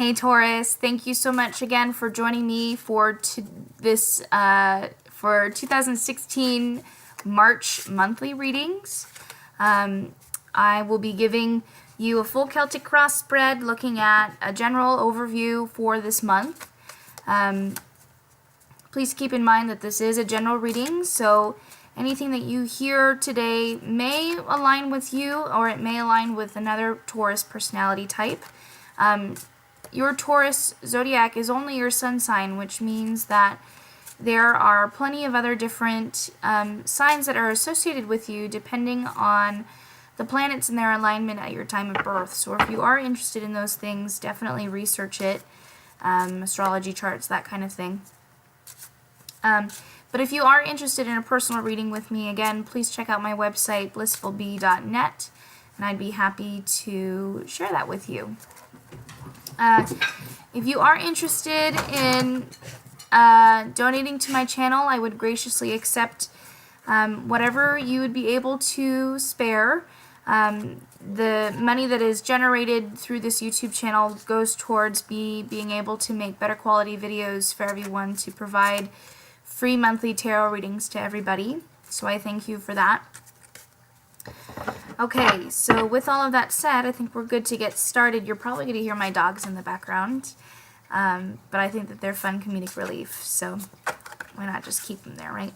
Hey Taurus, thank you so much again for joining me for for 2016 March monthly readings. I will be giving you a full Celtic cross spread looking at a general overview for this month. Please keep in mind that this is a general reading, so anything that you hear today may align with you or it may align with another Taurus personality type. Your Taurus zodiac is only your sun sign, which means that there are plenty of other different signs that are associated with you depending on the planets and their alignment at your time of birth. So if you are interested in those things, definitely research it, astrology charts, that kind of thing. But if you are interested in a personal reading with me, again, please check out my website, blissfulbee.net, and I'd be happy to share that with you. If you are interested in donating to my channel, I would graciously accept whatever you would be able to spare. The money that is generated through this YouTube channel goes towards me being able to make better quality videos for everyone, to provide free monthly tarot readings to everybody. So I thank you for that. Okay, so with all of that said, I think we're good to get started. You're probably going to hear my dogs in the background, but I think that they're fun comedic relief, so why not just keep them there, right?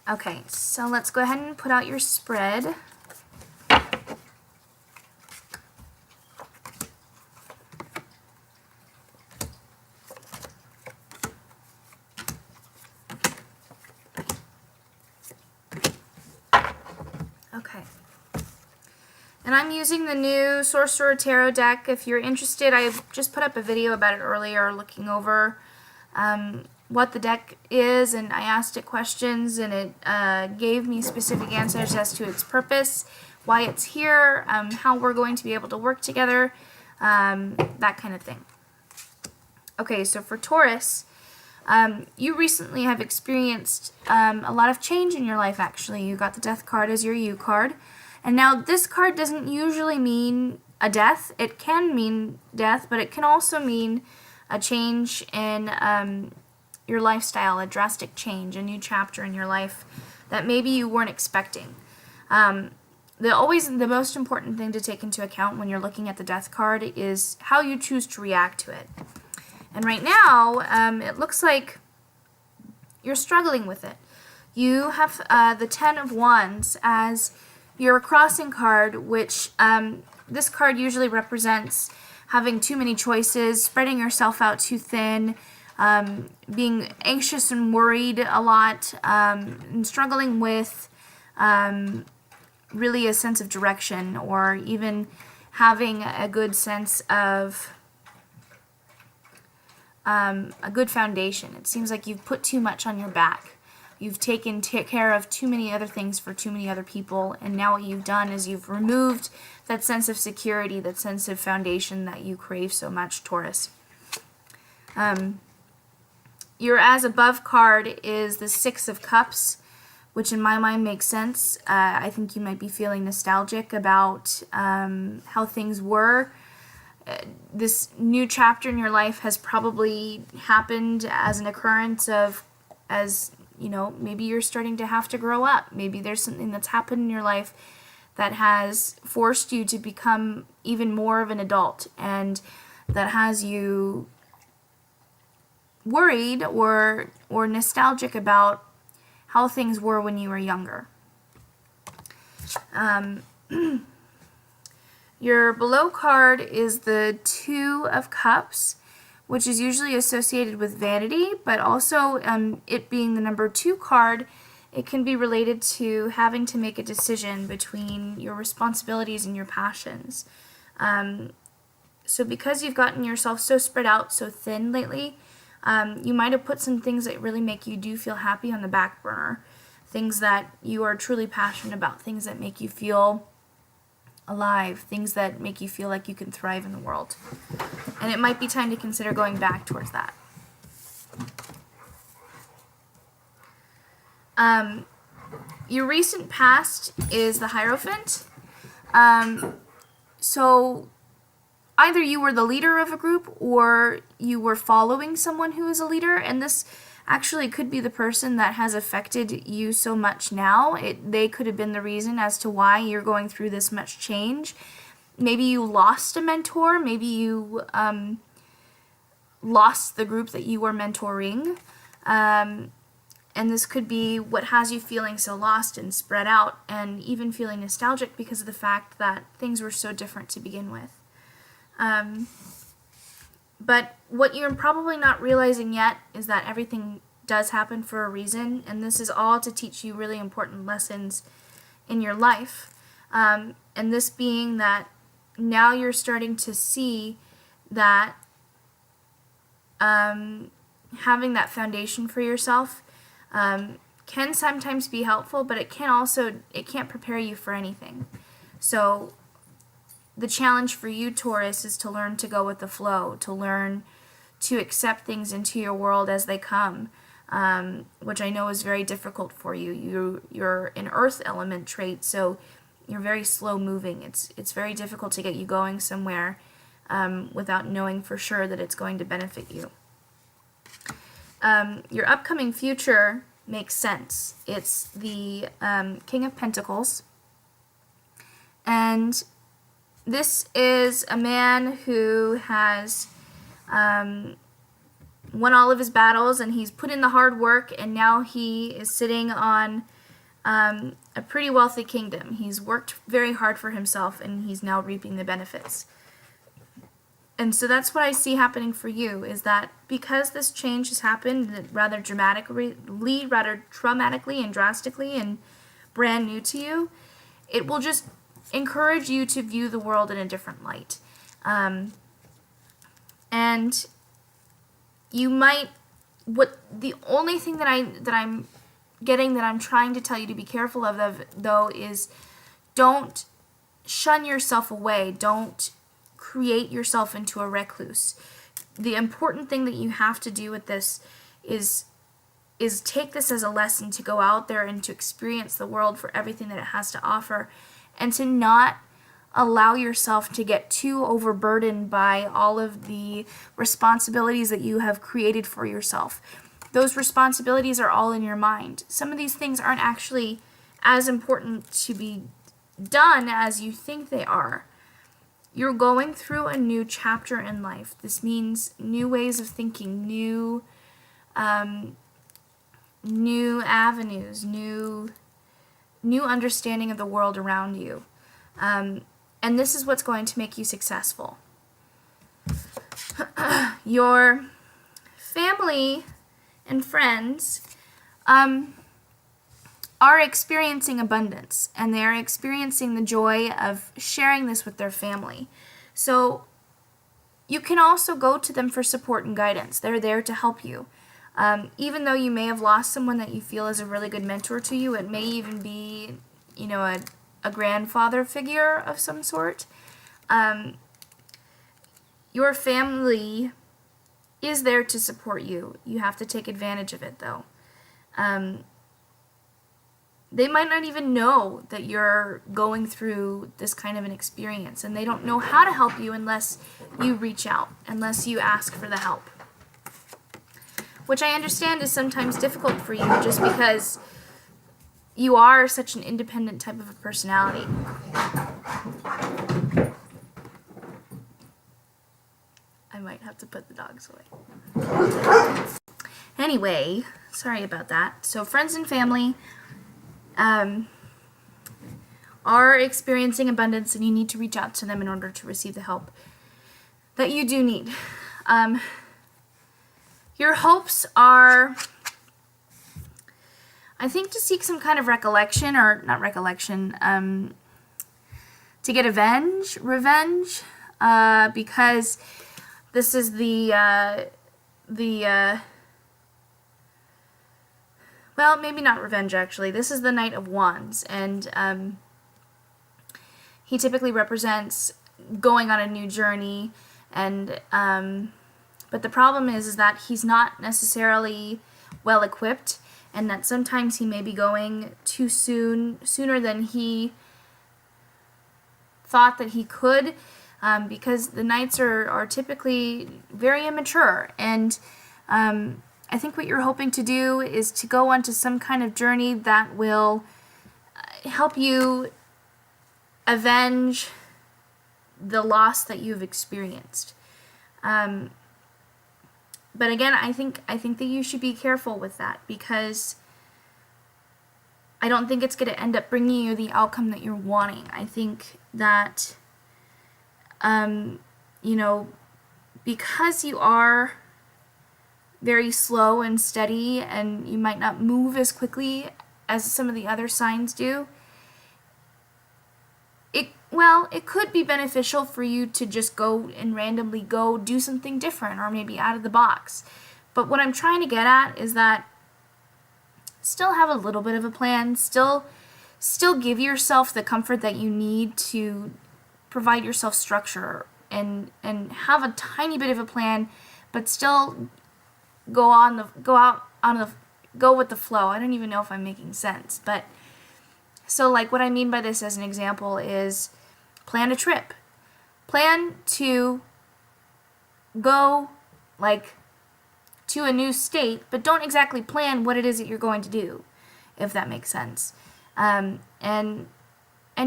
Okay, so let's go ahead and put out your spread. Okay. And I'm using the new Sorcerer Tarot deck. If you're interested, I just put up a video about it earlier, looking over what the deck is, and I asked it questions, and it gave me specific answers as to its purpose, why it's here, how we're going to be able to work together, that kind of thing. Okay, so for Taurus, you recently have experienced a lot of change in your life, actually. You got the Death card as your U card. And now this card doesn't usually mean a death. It can mean death, but it can also mean a change in your lifestyle, a drastic change, a new chapter in your life that maybe you weren't expecting. The most important thing to take into account when you're looking at the Death card is how you choose to react to it. And right now, it looks like you're struggling with it. You have the Ten of Wands as your crossing card, which this card usually represents having too many choices, spreading yourself out too thin, being anxious and worried a lot, and struggling with really a sense of direction, or even having a good sense of a good foundation. It seems like you've put too much on your back. You've taken care of too many other things for too many other people, and now what you've done is you've removed that sense of security, that sense of foundation that you crave so much, Taurus. Your as above card is the Six of Cups, which in my mind makes sense. I think you might be feeling nostalgic about how things were. This new chapter in your life has probably happened as an occurrence of, as you know, maybe you're starting to have to grow up. Maybe there's something that's happened in your life that has forced you to become even more of an adult, and that has you worried or nostalgic about how things were when you were younger. Your below card is the Two of Cups, which is usually associated with vanity, but also it being the number 2 card, it can be related to having to make a decision between your responsibilities and your passions. So because you've gotten yourself so spread out, so thin lately, you might have put some things that really make you do feel happy on the back burner, things that you are truly passionate about, things that make you feel alive, things that make you feel like you can thrive in the world. And it might be time to consider going back towards that. Your recent past is the Hierophant. So either you were the leader of a group or you were following someone who is a leader, and this actually could be the person that has affected you so much now. They could have been the reason as to why you're going through this much change. Maybe you lost a mentor, maybe you lost the group that you were mentoring, and this could be what has you feeling so lost and spread out, and even feeling nostalgic because of the fact that things were so different to begin with. But what you're probably not realizing yet is that everything does happen for a reason, and this is all to teach you really important lessons in your life. And this being that now you're starting to see that having that foundation for yourself can sometimes be helpful, but it can't prepare you for anything. So the challenge for you, Taurus, is to learn to go with the flow, to learn to accept things into your world as they come, which I know is very difficult for you. You're an earth element trait, so you're very slow moving. It's very difficult to get you going somewhere without knowing for sure that it's going to benefit you. Your upcoming future makes sense. It's the King of Pentacles, and this is a man who has won all of his battles, and he's put in the hard work, and now he is sitting on a pretty wealthy kingdom. He's worked very hard for himself, and he's now reaping the benefits. And so that's what I see happening for you, is that because this change has happened rather dramatically, rather traumatically and drastically and brand new to you, it will just encourage you to view the world in a different light. And you might, the only thing that I'm getting, that I'm trying to tell you to be careful of though, is don't shun yourself away. Don't create yourself into a recluse. The important thing that you have to do with this is take this as a lesson to go out there and to experience the world for everything that it has to offer, and to not allow yourself to get too overburdened by all of the responsibilities that you have created for yourself. Those responsibilities are all in your mind. Some of these things aren't actually as important to be done as you think they are. You're going through a new chapter in life. This means new ways of thinking, new avenues, new understanding of the world around you. And this is what's going to make you successful. Your family and friends are experiencing abundance, and they're experiencing the joy of sharing this with their family. So you can also go to them for support and guidance. They're there to help you. Even though you may have lost someone that you feel is a really good mentor to you, it may even be, a grandfather figure of some sort. Your family is there to support you. You have to take advantage of it, though. They might not even know that you're going through this kind of an experience, and they don't know how to help you unless you reach out, unless you ask for the help. Which I understand is sometimes difficult for you, just because you are such an independent type of a personality. I might have to put the dogs away. Anyway, sorry about that. So friends and family are experiencing abundance, and you need to reach out to them in order to receive the help that you do need. Your hopes are, I think, to seek some kind of recollection, or not recollection, to get revenge, because this is well, maybe not revenge, actually. This is the Knight of Wands, and he typically represents going on a new journey, and but the problem is that he's not necessarily well equipped, and that sometimes he may be going too sooner than he thought that he could. because the Knights are typically very immature, and I think what you're hoping to do is to go onto some kind of journey that will help you avenge the loss that you've experienced. But again, I think that you should be careful with that, because I don't think it's going to end up bringing you the outcome that you're wanting. I think that, you know, because you are very slow and steady, and you might not move as quickly as some of the other signs do, it could be beneficial for you to just go and randomly go do something different, or maybe out of the box. But what I'm trying to get at is that still have a little bit of a plan, still give yourself the comfort that you need to provide yourself structure, and have a tiny bit of a plan, but still go with the flow. I don't even know if I'm making sense, but so like what I mean by this as an example is plan a trip. Plan to go like to a new state, but don't exactly plan what it is that you're going to do, if that makes sense. And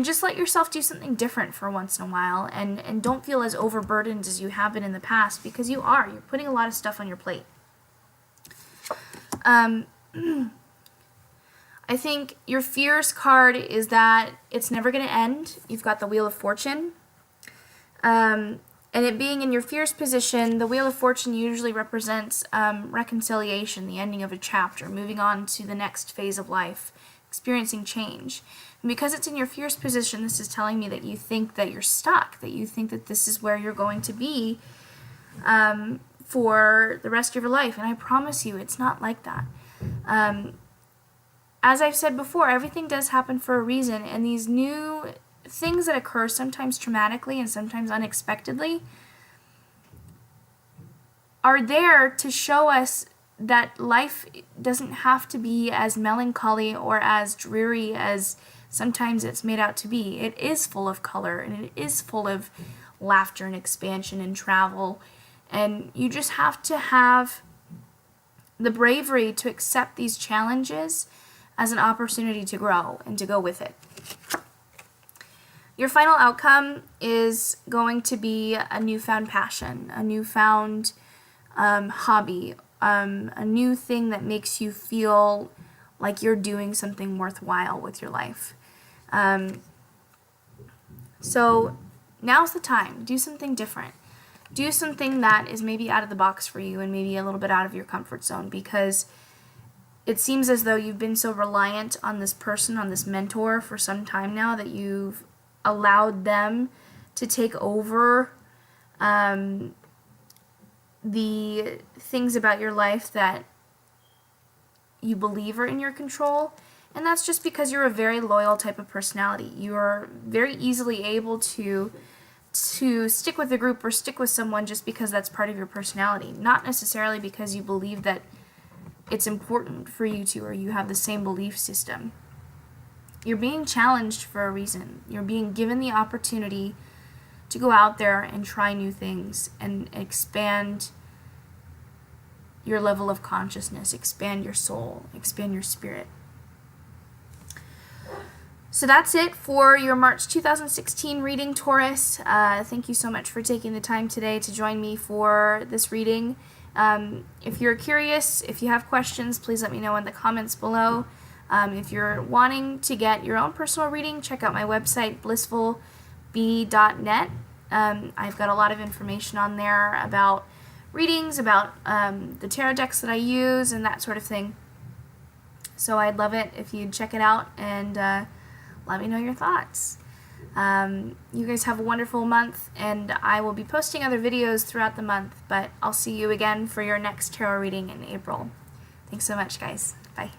just let yourself do something different for once in a while, and don't feel as overburdened as you have been in the past, because you're putting a lot of stuff on your plate. I think your fears card is that it's never going to end. You've got the Wheel of Fortune. And it being in your fears position, the Wheel of Fortune usually represents reconciliation, the ending of a chapter, moving on to the next phase of life, experiencing change. And because it's in your fears position, this is telling me that you think that you're stuck, that you think that this is where you're going to be for the rest of your life. And I promise you, it's not like that. As I've said before, everything does happen for a reason, and these new things that occur, sometimes traumatically and sometimes unexpectedly, are there to show us that life doesn't have to be as melancholy or as dreary as sometimes it's made out to be. It is full of color, and it is full of laughter and expansion and travel, and you just have to have the bravery to accept these challenges as an opportunity to grow and to go with it. Your final outcome is going to be a newfound passion, a newfound hobby, a new thing that makes you feel like you're doing something worthwhile with your life. So now's the time. Do something different. Do something that is maybe out of the box for you, and maybe a little bit out of your comfort zone, because it seems as though you've been so reliant on this person, on this mentor for some time now, that you've allowed them to take over the things about your life that you believe are in your control. And that's just because you're a very loyal type of personality. You're very easily able to stick with a group or stick with someone just because that's part of your personality, not necessarily because you believe that it's important for you to, or you have the same belief system. You're being challenged for a reason. You're being given the opportunity to go out there and try new things and expand your level of consciousness, expand your soul, expand your spirit. So that's it for your March 2016 reading, Taurus. Thank you so much for taking the time today to join me for this reading. If you're curious, if you have questions, please let me know in the comments below. If you're wanting to get your own personal reading, check out my website, blissfulbee.net. I've got a lot of information on there about readings, about the tarot decks that I use, and that sort of thing. So I'd love it if you'd check it out and let me know your thoughts. You guys have a wonderful month, and I will be posting other videos throughout the month, but I'll see you again for your next tarot reading in April. Thanks so much, guys. Bye.